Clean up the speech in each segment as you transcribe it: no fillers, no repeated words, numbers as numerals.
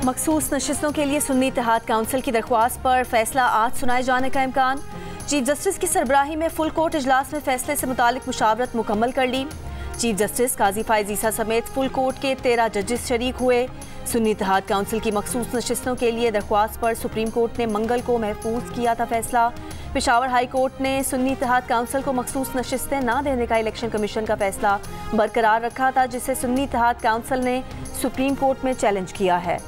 मखसूस नशिस्तों के लिए सुन्नी इत्तेहाद काउंसिल की दरख्वास्त पर फैसला आज सुनाए जाने का इम्कान। चीफ जस्टिस की सरबराही में फुल कोर्ट इजलास में फैसले से मुतालिक मुशावरत मुकम्मल कर ली। चीफ जस्टिस काजी फायज ईसा समेत फुल कोर्ट के 13 जजेस शरीक हुए। सुन्नी इत्तेहाद काउंसिल की मखसूस नशिस्तों के लिए दरख्वास्त पर सुप्रीम कोर्ट ने मंगल को महफूज किया था फैसला। पेशावर हाई कोर्ट ने सुन्नी इत्तेहाद काउंसिल को मखसूस नशिस्तें न देने का इलेक्शन कमीशन का फैसला बरकरार रखा था, जिसे सुन्नी इत्तेहाद काउंसिल ने सुप्रीम कोर्ट में चैलेंज किया है।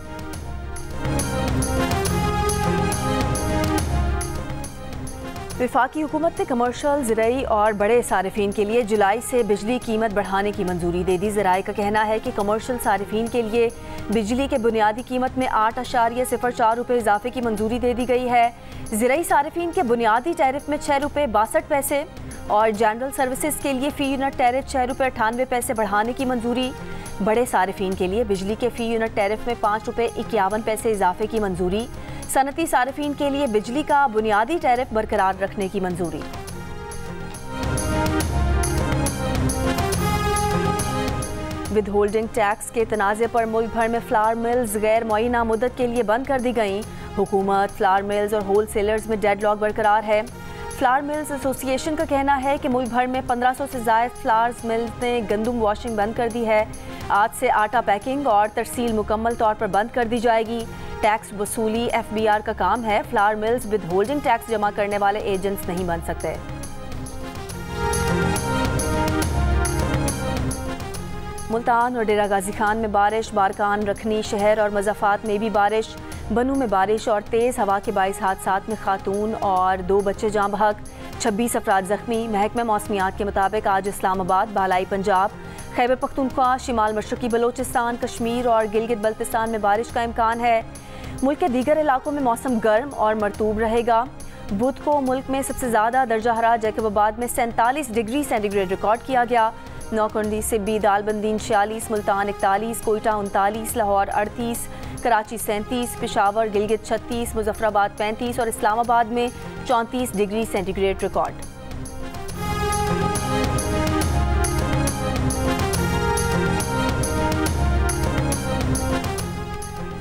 वफाकी हुकूमत ने कमर्शियल, ज़राई और बड़े सारिफीन के लिए जुलाई से बिजली कीमत बढ़ाने की मंजूरी दे दी। ज़राए का कहना है कि कमर्शियल सारिफीन के लिए बिजली के बुनियादी कीमत में 8.04 रुपये इजाफे की मंजूरी दे दी गई है। ज़राई सारिफीन के बुनियादी टैरिफ में 6 रुपये 62 पैसे और जनरल सर्विसेज के लिए फ़ी यूनिट टैरिफ 6 रुपये 98 पैसे बढ़ाने की मंजूरी। बड़े सारिफीन के लिए बिजली के फ़ी यूनिट टैरिफ में 5 रुपये 51 पैसे इजाफे की मंजूरी। सनती सारिफीन के लिए बिजली का बुनियादी टैरिफ बरकरार रखने की मंजूरी। विद होल्डिंग टैक्स के तनाज़े पर मुल्क भर में फ्लावर मिल्स गैर मुअय्यना मुद्दत के लिए बंद कर दी गईं। हुकूमत, फ्लावर मिल्स और होल सेलर्स में डेडलॉक बरकरार है। फ्लावर मिल्स एसोसिएशन का कहना है कि मुल्क भर में 1500 से ज़ायद फ्लावर मिल्स ने गंदम वॉशिंग बंद कर दी है। आज से आटा पैकिंग और तरसील मुकम्मल तौर पर बंद कर दी जाएगी। टैक्स वसूली FBR का काम है। Flower mills with holding tax जमा करने वाले एजेंट्स नहीं बन सकते। मुल्तान और डेरा गाजी खान में बारिश, बारकान, रखनी शहर और मज़ाफ़ात में भी बारिश। बनू में बारिश और तेज़ हवा के 22 हादसात में खातून और 2 बच्चे जाँ बहक, 26 अफराद जख्मी। महकमा मौसमियात के मुताबिक आज इस्लामाबाद, बालाई पंजाब, खैबर पख्तूनख्वा, शिमाल मशरकी बलोचिस्तान, कश्मीर और गिलगित बल्तिस्तान में बारिश का इम्कान है। मुल्क के दीगर इलाकों में मौसम गर्म और मरतूब रहेगा। बुध को मुल्क में सबसे ज़्यादा दर्जा हरारत जैकबाबाद में 47 डिग्री सेंटीग्रेड रिकॉर्ड किया गया। नौकंडी, सिब्बी, दालबंदीन 46, मुल्तान 41, कोयटा 39, लाहौर 38, कराची 37, पेशावर, गिलगित 36, मुजफ्फराबाद 35 और इस्लामाबाद में 34 degree centigrade record.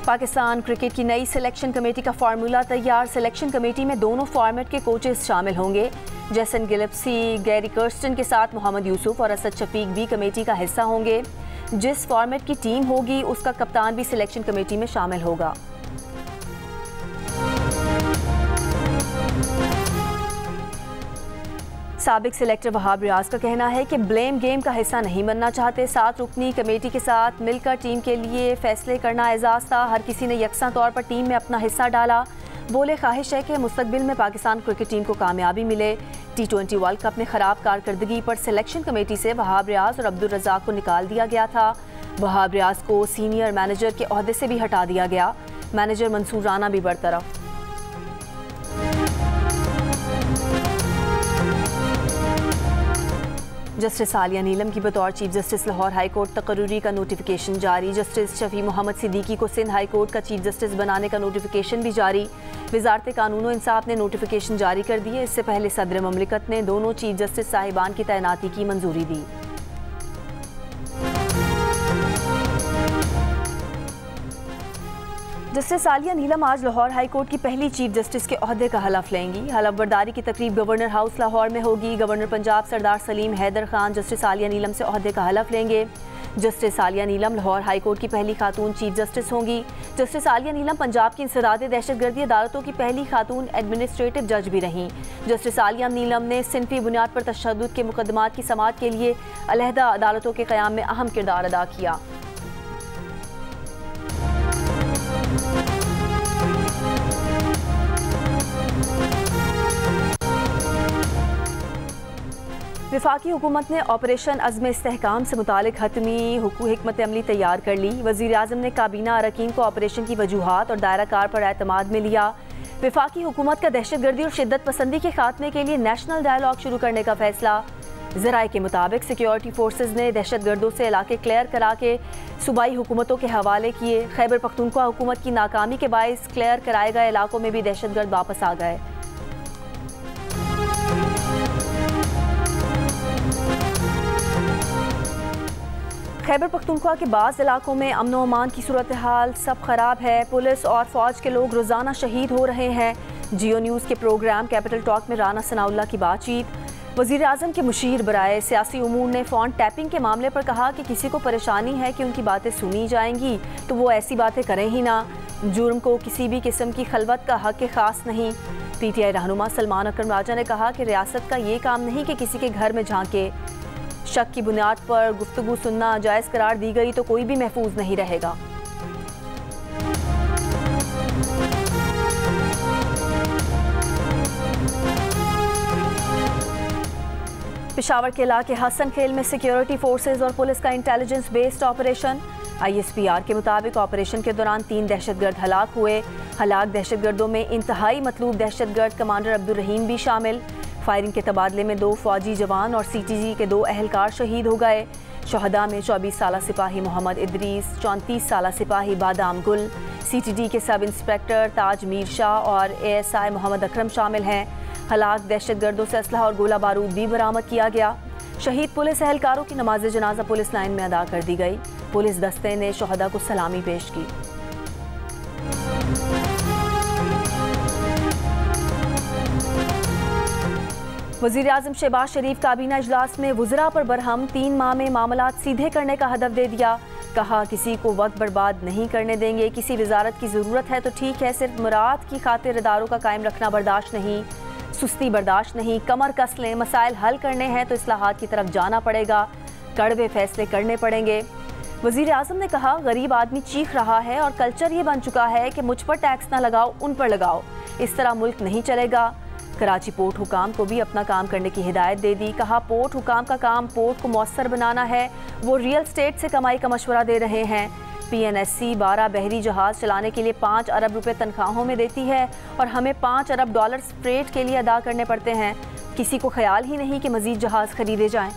Pakistan cricket की नई सिलेक्शन कमेटी का फार्मूला तैयार। सिलेक्शन कमेटी में दोनों फॉर्मेट के कोचेस शामिल होंगे। जैसन गिलेप्सी, गैरी कर्स्टन के साथ मोहम्मद यूसुफ और असद शफीक भी कमेटी का हिस्सा होंगे। जिस फॉर्मेट की टीम होगी उसका कप्तान भी सिलेक्शन कमेटी में शामिल होगा। साबिक सिलेक्टर वहाब रियाज का कहना है कि ब्लेम गेम का हिस्सा नहीं बनना चाहते। 7 रुकनी कमेटी के साथ मिलकर टीम के लिए फैसले करना एजाज़ था। हर किसी ने यकसा तौर पर टीम में अपना हिस्सा डाला। बोले, ख्वाहिश है कि मुस्तकबिल में पाकिस्तान क्रिकेट टीम को कामयाबी मिले। T20 वर्ल्ड कप में ख़राब कारकर्दगी पर सिलेक्शन कमेटी से वहाब रियाज और अब्दुल रज़ाक को निकाल दिया गया था। वहाब रियाज को सीनियर मैनेजर के ओहदे से भी हटा दिया गया। मैनेजर मंसूर राना भी बरतरफ। जस्टिस आलिया नीलम की बतौर chief justice Lahore high court तकर्रुरी का नोटिफिकेशन जारी। जस्टिस शफी मोहम्मद सिद्दीकी को सिंध हाई कोर्ट का चीफ जस्टिस बनाने का नोटिफिकेशन भी जारी। वजारत कानून व इंसाफ ने नोटिफिकेशन जारी कर दिए। इससे पहले सदर ममलिकत ने दोनों चीफ जस्टिस साहिबान की तैनाती की मंजूरी दी। जस्टिस आलिया नीलम आज लाहौर हाई कोर्ट की पहली चीफ जस्टिस के ओहदे का हलफ लेंगी। हलफ बर्दारी की तकरीब गवर्नर हाउस लाहौर में होगी। गवर्नर पंजाब सरदार सलीम हैदर खान जस्टिस आलिया नीलम से ओहदे का हलफ लेंगे। जस्टिस आलिया नीलम लाहौर हाई कोर्ट की पहली खातून चीफ जस्टिस होंगी। जस्टिस आलिया नीलम पंजाब की इंसदाद दहशतगर्दी अदालतों की पहली खातून एडमिनिस्ट्रेटिव जज भी रहीं। जस्टिस आलिया नीलम ने सिनफी बुनियाद पर तशद्दुद के मुकदमात की समाअत के लिए अलहदा अदालतों के क़याम में अहम किरदार अदा किया। वफाकी हुकूमत ने ऑपरेशन अज़्म इस्तेहकाम से मुतालिक हतमी हिकमत अमली तैयार कर ली। वज़ीर आज़म ने काबीना अरकान को ऑपरेशन की वजूहात और दायरा कार पर एतमाद में लिया। वफाकी हुकूमत का दहशतगर्दी और शिद्दत पसंदी के खात्मे के लिए नेशनल डायलॉग शुरू करने का फैसला। ज़राए के मुताबिक सिक्योरिटी फोर्सेज ने दहशतगर्दों से इलाके क्लियर करा के सूबाई हुकूमतों के हवाले किए। खैबर पख्तूनख्वा हुकूमत की नाकामी के बायस क्लियर कराए गए इलाकों में भी दहशतगर्द वापस आ गए। खैबर पख्तूनख्वा के बाज़ इलाकों में अमन व अमान की सूरत हाल सब खराब है। पुलिस और फौज के लोग रोज़ाना शहीद हो रहे हैं। जियो न्यूज़ के प्रोग्राम कैपिटल टॉक में राना सनाउल्लाह की बातचीत। वज़ीर आज़म के मुशीर बराए सियासी उमूर ने फ़ोन टैपिंग के मामले पर कहा कि किसी को परेशानी है कि उनकी बातें सुनी जाएंगी तो वो ऐसी बातें करें ही ना। जुर्म को किसी भी किस्म की खलवत का हक ख़ास नहीं। PTI रहनुमा सलमान अकरम राजा ने कहा कि रियासत का ये काम नहीं कि किसी के घर में झांके। शक की बुनियाद पर गुफ्तगू सुनना जायज़ करार दी गई तो कोई भी महफूज नहीं रहेगा। पेशावर के इलाके हसन खेल में सिक्योरिटी फोर्सेज और पुलिस का इंटेलिजेंस बेस्ड ऑपरेशन। ISPR के मुताबिक ऑपरेशन के दौरान 3 दहशतगर्द हलाक हुए। हलाक दहशतगर्दों में इंतहाई मतलूब दहशतगर्द कमांडर अब्दुल रहीम भी शामिल। फायरिंग के तबादले में 2 फौजी जवान और CTG के 2 अहलकार शहीद हो गए। शहदा में 24 साला सिपाही मोहम्मद इदरीस, 34 साला सिपाही बादाम गुल, CTD के सब इंस्पेक्टर ताज मीर शाह और ASI मोहम्मद अकरम शामिल हैं। हलाक दहशतगर्दों से असलहा और गोला बारूद भी बरामद किया गया। शहीद पुलिस एहलकारों की नमाज जनाजा पुलिस लाइन में अदा कर दी गई। पुलिस दस्ते ने शहदा को सलामी पेश की। वज़ीर आज़म शहबाज शरीफ काबीना इजलास में वुज़रा पर बरहम 3 माह में मामलात सीधे करने का हदफ दे दिया। कहा किसी को वक्त बर्बाद नहीं करने देंगे। किसी वजारत की ज़रूरत है तो ठीक है, सिर्फ मुराद की खातिर इदारों का कायम रखना बर्दाश्त नहीं। सुस्ती बर्दाश्त नहीं। कमर कस लें। मसाइल हल करने हैं तो इस्लाहात की तरफ जाना पड़ेगा। कड़वे फैसले करने पड़ेंगे। वज़ीर आज़म ने कहा गरीब आदमी चीख रहा है और कल्चर ये बन चुका है कि मुझ पर टैक्स ना लगाओ, उन पर लगाओ। इस तरह मुल्क नहीं चलेगा। कराची पोर्ट हुकाम को भी अपना काम करने की हिदायत दे दी। कहा पोर्ट हुकाम का काम पोर्ट को मौसर बनाना है। वो रियल स्टेट से कमाई का मशवरा दे रहे हैं। PNSC 12 बहरी जहाज़ चलाने के लिए 5 अरब रुपए तनख्वाहों में देती है और हमें 5 अरब डॉलर फ्रेट के लिए अदा करने पड़ते हैं। किसी को ख्याल ही नहीं कि मज़ीद जहाज़ खरीदे जाएं।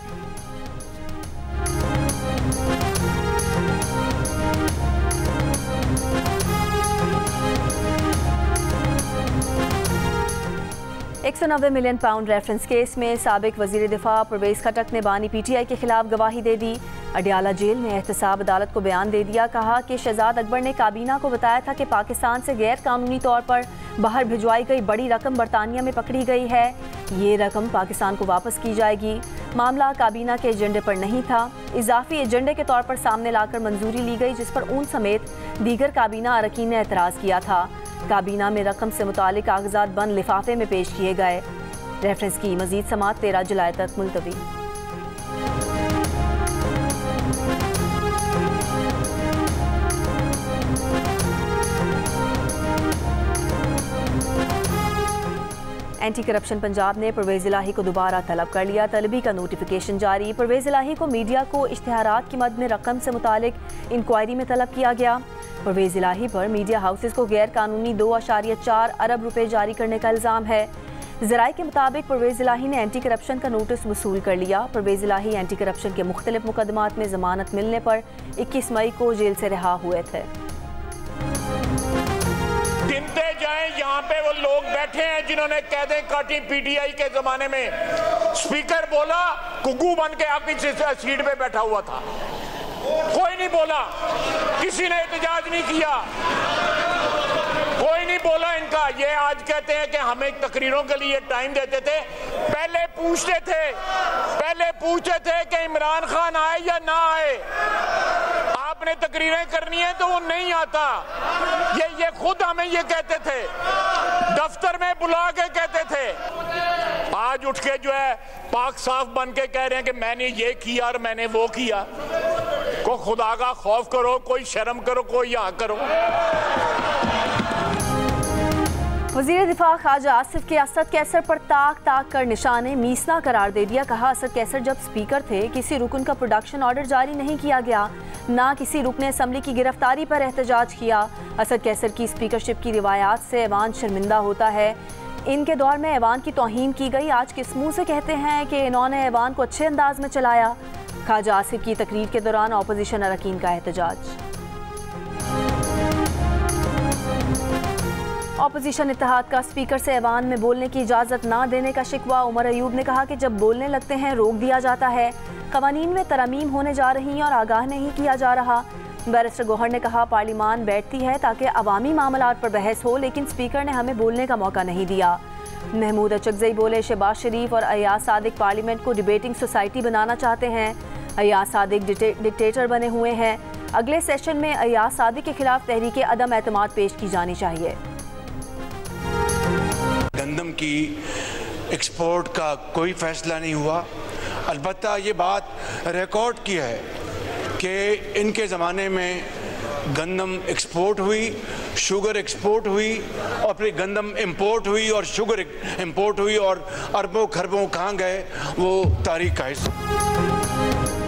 £190 मिलियन रेफरेंस केस में साबिक वज़ीर दिफा परवेज़ खटक ने बानी PTI के खिलाफ गवाही दे दी। अडियाला जेल में एहतसाब अदालत को बयान दे दिया। कहा कि शहजाद अकबर ने काबीना को बताया था कि पाकिस्तान से गैर कानूनी तौर पर बाहर भिजवाई गई बड़ी रकम बरतानिया में पकड़ी गई है। ये रकम पाकिस्तान को वापस की जाएगी। मामला काबीना के एजेंडे पर नहीं था। इजाफी एजेंडे के तौर पर सामने लाकर मंजूरी ली गई जिस पर ऊन समेत दीगर काबीना अरकान ने एतराज़ किया था। काबीना में रकम से मुतालिक कागजात बंद लिफाफे में पेश किए गए। रेफरेंस की मजीद समाअत 13 जुलाई तक मुलतवी। एंटी करप्शन पंजाब ने परवेज़ इलाही को दोबारा तलब कर लिया। तलबी का नोटिफिकेशन जारी। परवेज़ इलाही को मीडिया को इश्तिहारात की मद में रकम से मुतालिक इंक्वायरी में तलब किया गया। परवेज़ इलाही पर मीडिया हाउसेस को गैर कानूनी 2.4 अरब रुपए जारी करने का इल्ज़ाम है। ज़राए के मुताबिक परवेज़ इलाही ने एंटी करप्शन का नोटिस वसूल कर लिया। परवेज़ इलाही एंटी करप्शन के मुख्तलिफ मुकदमात में जमानत मिलने पर 21 मई को जेल से रिहा हुए थे। गिनते जाएं, यहाँ पे वो लोग बैठे हैं जिन्होंने कैदें काटी PTI के जमाने में। स्पीकर बोला, कुकू बन के आपकी सीट पे बैठा हुआ था, कोई नहीं बोला, किसी ने एहतजाज नहीं किया, कोई नहीं बोला इनका। ये आज कहते हैं कि हमें तकरीरों के लिए टाइम देते थे। पहले पूछते थे कि इमरान खान आए या ना आए। आपने तकरीरें करनी है तो वो नहीं आता। ये खुद हमें ये कहते थे, दफ्तर में बुला के कहते थे। आज उठ के जो है पाक साफ बन के कह रहे हैं कि मैंने ये किया और मैंने वो किया। को खुदा का खौफ करो, कोई शर्म करो, कोई यहाँ करो। वज़ीर दिफा ख्वाजा आसिफ के असद कैसर पर ताक कर निशाने मीसना करार दे दिया। कहा असद कैसर जब स्पीकर थे किसी रुकन का प्रोडक्शन ऑर्डर जारी नहीं किया गया, ना किसी रुकन असम्बली की गिरफ्तारी पर एहतजाज किया। असद कैसर की स्पीकरशिप की रिवायात से ऐवान शर्मिंदा होता है। इनके दौर में ऐवान की तौहीन की गई, आज किस मुँह से कहते हैं कि इन्होंने ऐवान को अच्छे अंदाज में चलाया। ख्वाजा आसिफ की तकरीर के दौरान अपोजिशन अरकान का एहतजाज। अपोजिशन इत्तेहाद का स्पीकर से ऐवान में बोलने की इजाज़त ना देने का शिकवा। उमर अयूब ने कहा कि जब बोलने लगते हैं रोक दिया जाता है। कवानीन में तरमीम होने जा रही और आगाह नहीं किया जा रहा। बैरिस्टर गौहर ने कहा, पार्लिमान बैठती है ताकि अवामी मामलात पर बहस हो, लेकिन स्पीकर ने हमें बोलने का मौका नहीं दिया। महमूद अचकज़ई बोले, शहबाज शरीफ और अयाज सादिक पार्लियामेंट को डिबेटिंग सोसाइटी बनाना चाहते हैं। अयाज सादिक डिक्टेटर बने हुए हैं। अगले सेशन में अयाज सादिक के खिलाफ तहरीक अदम एतमाद पेश की जानी चाहिए। गंदम की एक्सपोर्ट का कोई फैसला नहीं हुआ। अलबत्ता ये बात रिकॉर्ड की है कि इनके ज़माने में गंदम एक्सपोर्ट हुई, शुगर एक्सपोर्ट हुई और फिर गंदम इंपोर्ट हुई और शुगर इंपोर्ट हुई और अरबों खरबों कहाँ गए वो तारीख का हिस्सा।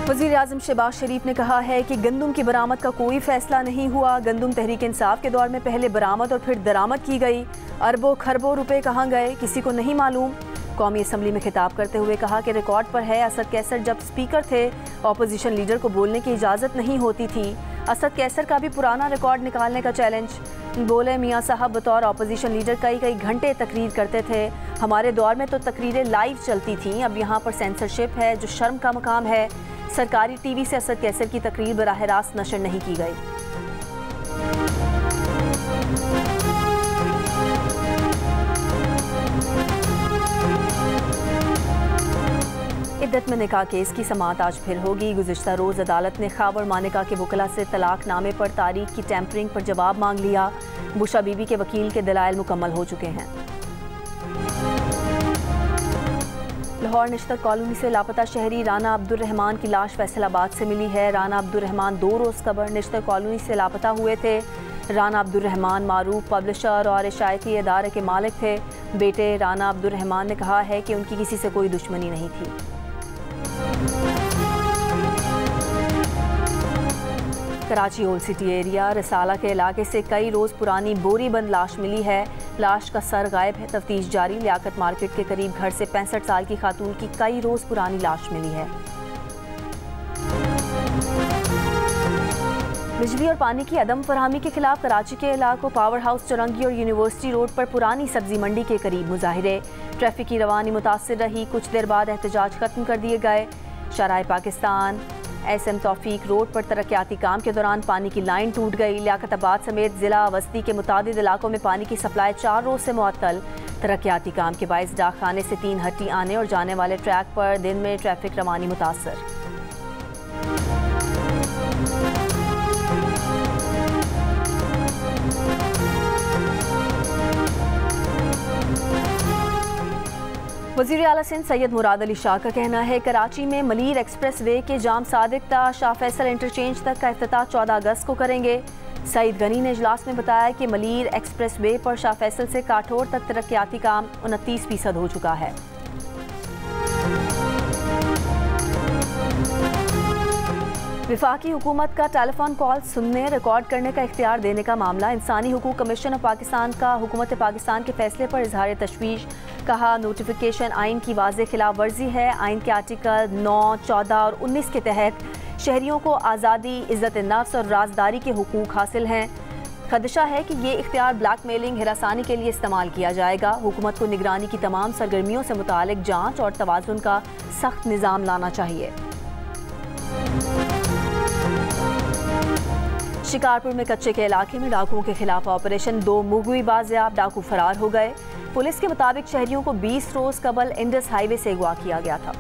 वज़ीर आज़म शहबाज शरीफ ने कहा है कि गंदम की बरामद का कोई फैसला नहीं हुआ। गंदम तहरीक इंसाफ के दौर में पहले बरामद और फिर दरामद की गई। अरबों खरबों रुपए कहाँ गए किसी को नहीं मालूम। कौमी असम्बली में खिताब करते हुए कहा कि रिकॉर्ड पर है, असद कैसर जब स्पीकर थे अपोजिशन लीडर को बोलने की इजाज़त नहीं होती थी। असद कैसर का भी पुराना रिकॉर्ड निकालने का चैलेंज। बोले, मियाँ साहब बतौर अपोजिशन लीडर कई घंटे तकरीर करते थे। हमारे दौर में तो तकरीरें लाइव चलती थीं, अब यहाँ पर सेंसरशिप है जो शर्म का मकाम है। सरकारी टीवी से असद कैसर की तकरीर बराह रास्त नशर नहीं की गई। इद्दत में निकाह केस की समाअत आज फिर होगी। गुज़िश्ता रोज़ अदालत ने खावर मानिका के वकला से तलाकनामे पर तारीख की टैंपरिंग पर जवाब मांग लिया। बुशा बीबी के वकील के दलाइल मुकम्मल हो चुके हैं। लाहौर निश्तर कॉलोनी से लापता शहरी राना अब्दुल रहमान की लाश फैसलाबाद से मिली है। राना अब्दुल रहमान 2 रोज़ कबल निश्तर कॉलोनी से लापता हुए थे। राना अब्दुल रहमान मारूफ पब्लिशर और इशायती इदारे के मालिक थे। बेटे राना अब्दुल रहमान ने कहा है कि उनकी किसी से कोई दुश्मनी नहीं थी। कराची ओल्ड सिटी एरिया रसाला के इलाके से कई रोज़ पुरानी बोरी बंद लाश मिली है। लाश का सर गायब है, तफ्तीश जारी। लियाकत मार्केट के करीब घर से 65 साल की खातून की कई रोज़ पुरानी लाश मिली है। बिजली और पानी की अदम फरहमी के खिलाफ कराची के इलाकों पावर हाउस चौरंगी और यूनिवर्सिटी रोड पर पुरानी सब्जी मंडी के करीब मुजाहिरे। ट्रैफिक की रवानी मुतासर रही। कुछ देर बाद एहतजाज खत्म कर दिए गए। शराय पाकिस्तान SM तौफीक रोड पर तरक्याती काम के दौरान पानी की लाइन टूट गई। लियाकताबाद समेत जिला वस्ती के मुतादिद इलाकों में पानी की सप्लाई 4 रोज से मुअत्तल। तरक्याती काम के बाइस डाकखाने से 3 हट्टी आने और जाने वाले ट्रैक पर दिन में ट्रैफिक रवानी मुतासर। वज़ीर आला सिंध सैयद मुराद अली शाह का कहना है कराची में मलीर एक्सप्रेस वे के जाम सादिक ता शाह फैसल इंटरचेंज तक का इफ्तिताह 14 अगस्त को करेंगे। सईद गनी ने इजलास में बताया कि मलीर एक्सप्रेस वे पर शाह फैसल से काठोर तक तरक्याती काम 29% हो चुका है। विफाकी हुकूमत का टेलीफोन कॉल सुनने रिकॉर्ड करने का इख्तियार देने का मामला। इंसानी हुकूक कमीशन ऑफ पाकिस्तान का हुकूमत पाकिस्तान के फैसले पर इजहार तशवीश। कहा, नोटिफिकेशन आइन की वाज़ेह खिलाफ वर्जी है। आइन के आर्टिकल 9, 14 और 19 के तहत शहरियों को आज़ादी, इज़्ज़त नफ्स और राजदारी के हुकूक हासिल हैं। खदशा है कि ये इख्तियार ब्लैकमेलिंग, हिरासानी के लिए इस्तेमाल किया जाएगा। हुकूमत को निगरानी की तमाम सरगर्मियों से मुतालिक जाँच और तवाज़ुन का सख्त निज़ाम लाना चाहिए। शिकारपुर में कच्चे के इलाके में डाकुओं के खिलाफ ऑपरेशन। 2 मुगवी बाजियाब, डाकू फरार हो गए। पुलिस के मुताबिक शहरियों को 20 रोज कबल इंडस हाईवे से अगवा किया गया था।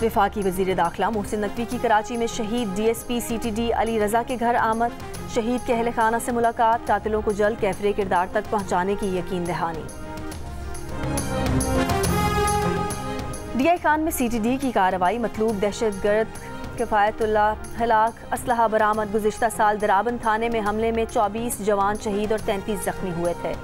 वफाकी वजीर दाखिला मोहसिन नकवी की कराची में शहीद DSP CTD अली रजा के घर आमद। शहीद के अहले खाना से मुलाकात। कातिलों को जल्द कैफरे किरदार तक पहुंचाने की यकीन दहानी। DI खान में CTD की कार्रवाई। मतलूब दहशतगर्द किफ़ायतुल्लाह हलाक। असलहा बरामद। गुज़िश्ता साल दराबन थाने में हमले में 24 जवान शहीद और 33 जख्मी हुए थे।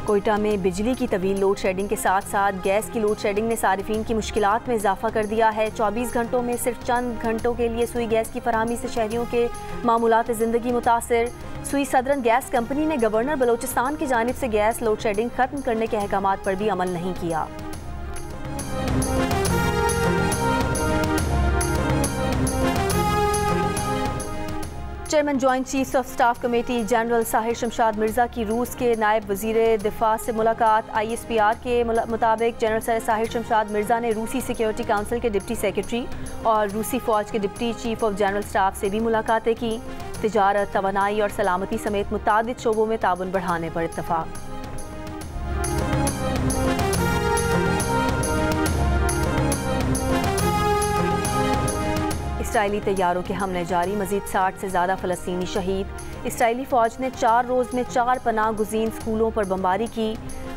कोयटा में बिजली की तवील लोड शेडिंग के साथ साथ गैस की लोड शेडिंग ने सारिफीन की मुश्किलात में इजाफा कर दिया है। 24 घंटों में सिर्फ चंद घंटों के लिए सुई गैस की फरहमी से शहरियों के मामूलात ज़िंदगी मुतासिर। सुई सदरन गैस कंपनी ने गवर्नर बलोचिस्तान की जानिब से गैस लोड शेडिंग खत्म करने के अहकामात पर भी अमल नहीं किया। Chairman joint chiefs of staff committee general Sahir Shamshad Mirza की रूस के नायब वजीर दिफा से मुलाकात। ISPR के मुताबिक जनरल साहिर शमशाद मिर्जा ने रूसी सिक्योरिटी काउंसिल के डिप्टी सेक्रेटरी और रूसी फ़ौज के deputy chief of general staff से भी मुलाकातें की। तिजारत, तवानाई और सलामती समेत मुतादिद शोबों में ताउन बढ़ाने पर इत्तफाक। इसराइली तैयारों के हमले जारी, मजीद 60 से ज़्यादा फ़लस्तीनी शहीद। इसराइली फ़ौज ने 4 रोज़ में 4 पनाह गुज़ीन स्कूलों पर बमबारी की।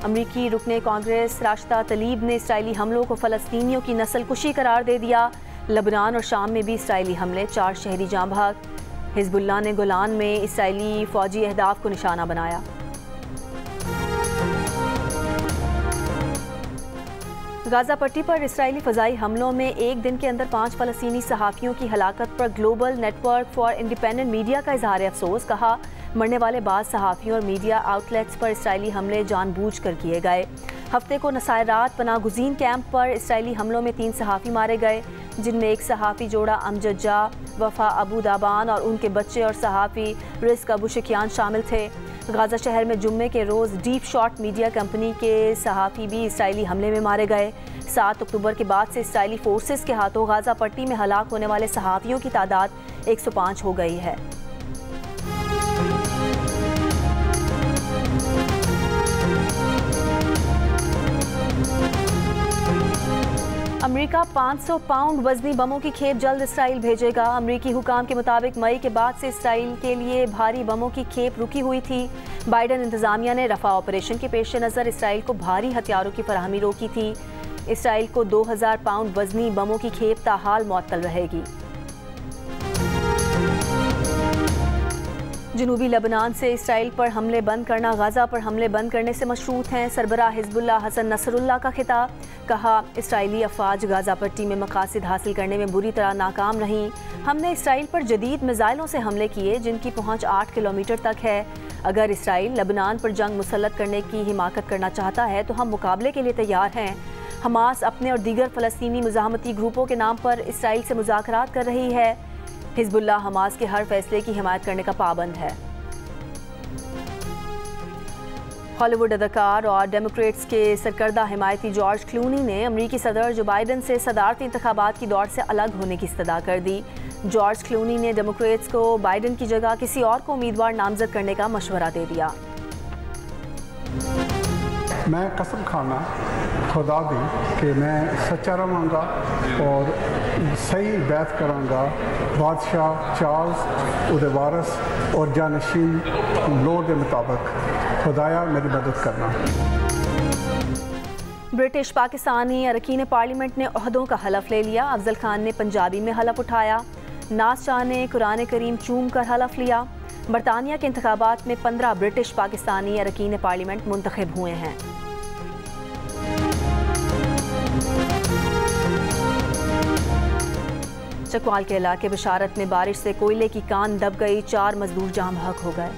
अमरीकी रुकने कांग्रेस राशिदा तलीब ने इसराइली हमलों को फ़लस्तीनियों की नस्लकुशी करार दे दिया। लबनान और शाम में भी इसराइली हमले, 4 शहरी जाँ बहक। हिज़्बुल्लाह ने गोलान में इसराइली फ़ौजी अहदाफ को निशाना बनाया। गाज़ा पट्टी पर इसराइली फ़ज़ाई हमलों में एक दिन के अंदर 5 फ़लस्तीनी सहाफ़ियों की हलाकत पर global network for independent media का इज़हार अफसोस। कहा, मरने वाले बाद सहाफ़ियों और मीडिया आउटलेट्स पर इसराइली हमले जानबूझकर किए गए। हफ्ते को नसायरात पनाह गुज़ीन कैंप पर इसराइली हमलों में 3 सहाफ़ी मारे गए, जिनमें एक सहाफ़ी जोड़ा अमजद जा, वफ़ा अबू दाबान और उनके बच्चे और सहाफ़ी रिस्क अबू शिकियान शामिल थे। गाज़ा शहर में जुम्मे के रोज़ डीप शॉट मीडिया कंपनी के सहाफ़ी भी इसराइली हमले में मारे गए। 7 अक्टूबर के बाद से इसराइली फोर्सेस के हाथों गाज़ा पट्टी में हलाक होने वाले सहाफ़ियों की तादाद 105 हो गई है। अमेरिका 500 पाउंड वजनी बमों की खेप जल्द इसराइल भेजेगा। अमेरिकी हुकाम के मुताबिक मई के बाद से इसराइल के लिए भारी बमों की खेप रुकी हुई थी। बाइडन इंतजामिया ने रफा ऑपरेशन के पेश नज़र इसराइल को भारी हथियारों की फराहमी रोकी थी। इसराइल को 2000 पाउंड वजनी बमों की खेप ताहाल मुअत्तल रहेगी। जनूबी लबनान से इसराइल पर हमले बंद करना गाज़ा पर हमले बंद करने से मशरूत हैं। सरबराह हिज़्बुल्लाह हसन नसरुल्लाह का खिताब। कहा, इसराइली अफवाज गाज़ा पट्टी में मकासद हासिल करने में बुरी तरह नाकाम रहीं। हमने इसराइल पर जदीद मिसाइलों से हमले किए जिनकी पहुँच 8 किलोमीटर तक है। अगर इसराइल लबनान पर जंग मुसल्लत करने की हिमाकत करना चाहता है तो हम मुकाबले के लिए तैयार हैं। हमास अपने और दीगर फ़लस्तीनी मुज़ाहमती ग्रुपों के नाम पर इसराइल से मुज़ाकरात कर रही है। हिज़्बुल्लाह हमास के हर फैसले की हिमायत करने का पाबंद है। हॉलीवुड अदाकार और डेमोक्रेट्स के सरकर्दा हिमायती जॉर्ज क्लूनी ने अमरीकी सदर जो बाइडन से सदारती इंतखाबात की दौड़ से अलग होने की इस्तदा कर दी। जॉर्ज क्लूनी ने डेमोक्रेट्स को बाइडन की जगह किसी और को उम्मीदवार नामजद करने का मशवरा दे दिया। मैं कसम खाना खुदा दी कि मैं सच्चा रहांगा और सही बैत करांगा बादशाह चार्ल्स उहदे वारस और जानशीन लोड के मुताबिक। खुदाया मेरी मदद करना। ब्रिटिश पाकिस्तानी अरकीन पार्लियामेंट ने ओहदों का हलफ ले लिया। अफजल खान ने पंजाबी में हलफ उठाया। नाज शाह ने कुरान करीम चूम कर हलफ लिया। बरतानिया के इंतखाबात में 15 ब्रिटिश पाकिस्तानी अरकीन पार्लियामेंट मुंतखब हुए हैं। चकवाल के इलाके बशारत में बारिश से कोयले की कान दब गई, 4 मजदूर जाम बहक हो गए।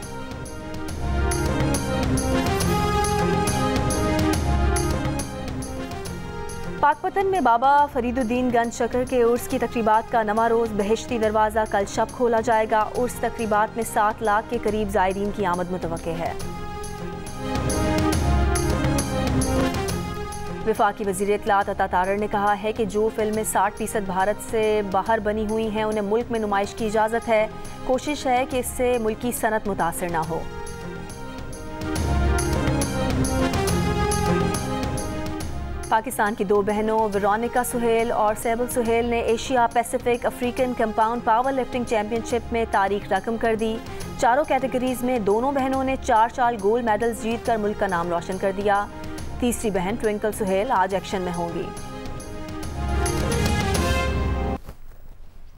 पाकपतन में बाबा फरीदुद्दीन गंज शकर के उर्स की तकरीबात का नवा रोज़ बहिश्ती दरवाज़ा कल शब खोला जाएगा। उर्स तकरीबात में 7 लाख के करीब ज़ायरीन की आमद मुतवक्के है। वफाकी वज़ीर इत्तलात अता तारर ने कहा है कि जो फिल्में 60% भारत से बाहर बनी हुई हैं उन्हें मुल्क में नुमाइश की इजाज़त है। कोशिश है कि इससे मुल्की सनत मुतासिर न हो। पाकिस्तान की 2 बहनों वेरोनिका सुहेल और सैबल सुहेल ने Asia Pacific African compound power lifting championship में तारीख रकम कर दी। चारों कैटेगरीज में दोनों बहनों ने 4 गोल्ड मेडल्स जीतकर मुल्क का नाम रोशन कर दिया। तीसरी बहन ट्विंकल सुहेल आज एक्शन में होंगी।